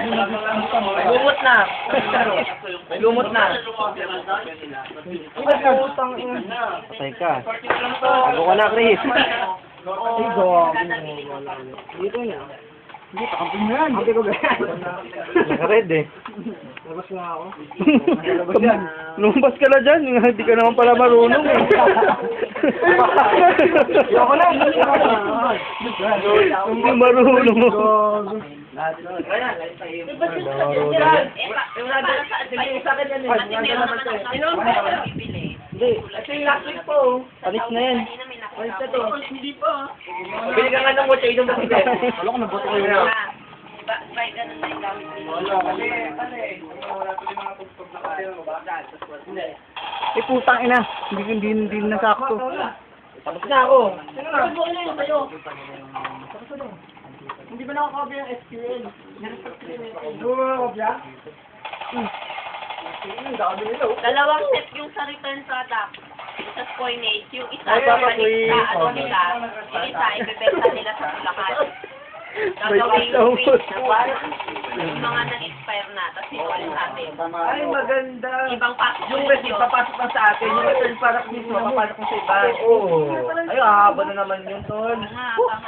May lumot na. May lumot na. Patay ka. Bago ka na, Chris. Ay, gawa. Dito niya. Hindi, takampin mo yan. Hindi ko ganyan. Naka-red eh. Labas nga ako. Lumabas ka na dyan. Hindi ka naman pala marunong eh. Ayoko na. Hindi marunong. Hindi. Ito yung last week po. Alis na yan. Alis na to. Hindi pa. Bili ka nga ng mutya idong kasi. Wala ko naboto ko yun. Bakit ganun na yung gamit nila? Wala. Wala tuloy mga tugtog na kaya mo ba? Eh putang ina. Hindi nasakto. Tapos na ako. Ano na yun sa'yo? Hindi ba nakakopya ng SQL? Hindi ba nakakopya? Dalawang step yung sa return product. Sa coinage. Yung isa, Ay, balik Papa, sa ano nila. Yung isa, ibebenta nila sa Bulacan. Gagawin yung page na parang yung mga nag-expire na. Tapos ito ulit sa atin. Ay, maganda. Ibang pasok Yung ulit receipt yun. papasok na sa atin, yung return product mismo, papasok mo sa iba. Oo. Ay, hahaba na naman yun, tol.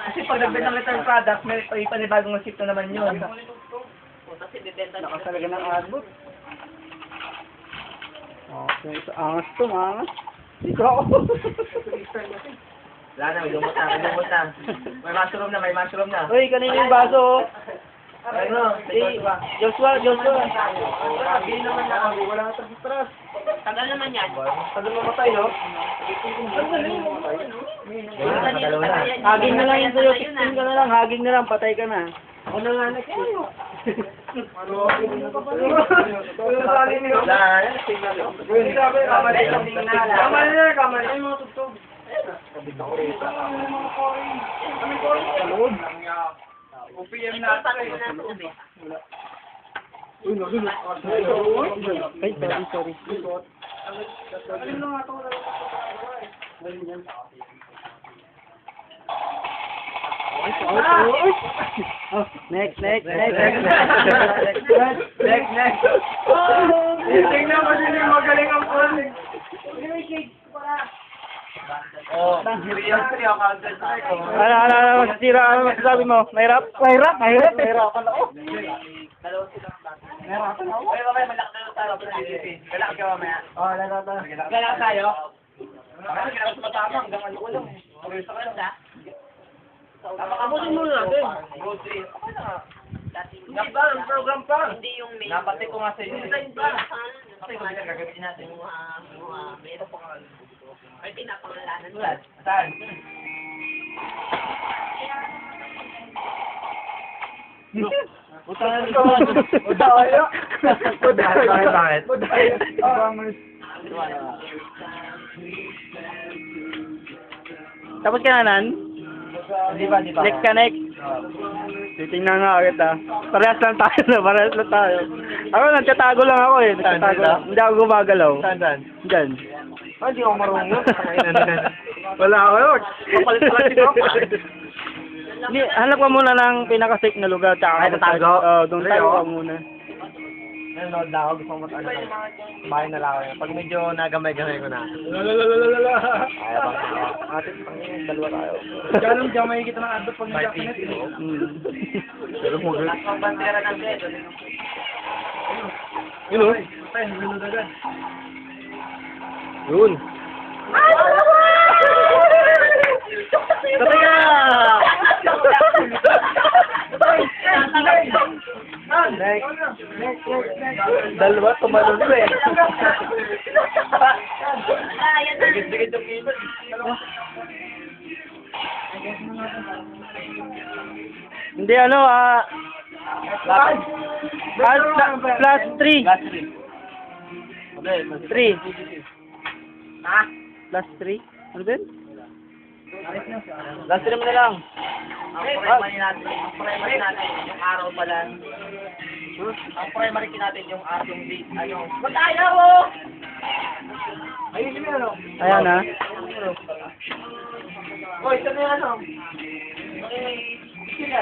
Kasi pag nagbenta ng return product, may panibagong receipt na naman yun. Tapos ibebenta nila. Nakasalaga ng adbot. Okay, so angas to, angas. Ikaw. Wala na, may lumot na, may lumot na. May mushroom na, may mushroom na. Uy, kanina yung baso. Ano? Joshua. Sabi naman na ako, wala ka sa Tagal naman yan. Tagal mamatay, no? Haging na lang yun sa'yo, 16 ka na lang, haging na lang, patay ka na. Ako na nga nagsayo. Kamali niyo. Wala, signal. Kamali na, kamali na yung mga tugtog. UPM Ito, na. paano mo na ito, eh? Ay, sorry. Oh, next. Next. Tingnan mo din yung magaling ang pulling. Oh, serious siya counter strike. Ano, ano masasabi mo? Mahirap? Nahirapan ako. Nahirapan ako. Ay, mamaya malaki na tayo. Galak ka mamaya. Oh, lalata. Galak tayo. Galak sa matama hanggang ano ko lang. Okay, sa kanila. Tapakamulin muna natin. Grocery. Okay na nga. Hindi ba? Ang program pa. Hindi yung main. Napati ko nga sa inyo. Design pa. Kasi Kasi mga gagamitin natin. meron pa nga. Ay, pinapangalanan. Tulad. Saan? Utangan ko. Udayo. Bakit? Tapos ka na, Nan? Di ba? Next ka, next. Titingnan nga agad Parehas lang tayo. Ako, nagtatago lang ako eh. Hindi ako gumagalaw. Saan? Diyan. Hindi ako marunong. Wala ako yun. Kapalit pala si Papa. Hindi, hanap ka muna ng pinaka-safe na lugar. Tsaka Ay, tatago? doon tayo ka muna. Nanonood na ako. Gusto ko mag-ano. Bahay na lang ako. Pag medyo nagamay-gamay ko na. Kaya bang atin pang dalawa tayo. Ganun gamay kita ng adbot pag nagkakanit. Pero mo gano'n. Ang bandera ng dedo. Yun o. Ay, nilunod agad. Yun. Tatay ka! Next. Dalawa, tumalon ko eh. Dikit-dikit yung keyboard. Hindi ano, plus 3. Last three. Okay, 3. Ha? Plus 3? Ano din? Last three mo na lang. Ang primary natin, yung araw pala. Ang primary natin, yung ating date. Ano? Mataya mo! Ayun yung ano? Ayan ha. Oh, ito na yan, ano? Okay, sila.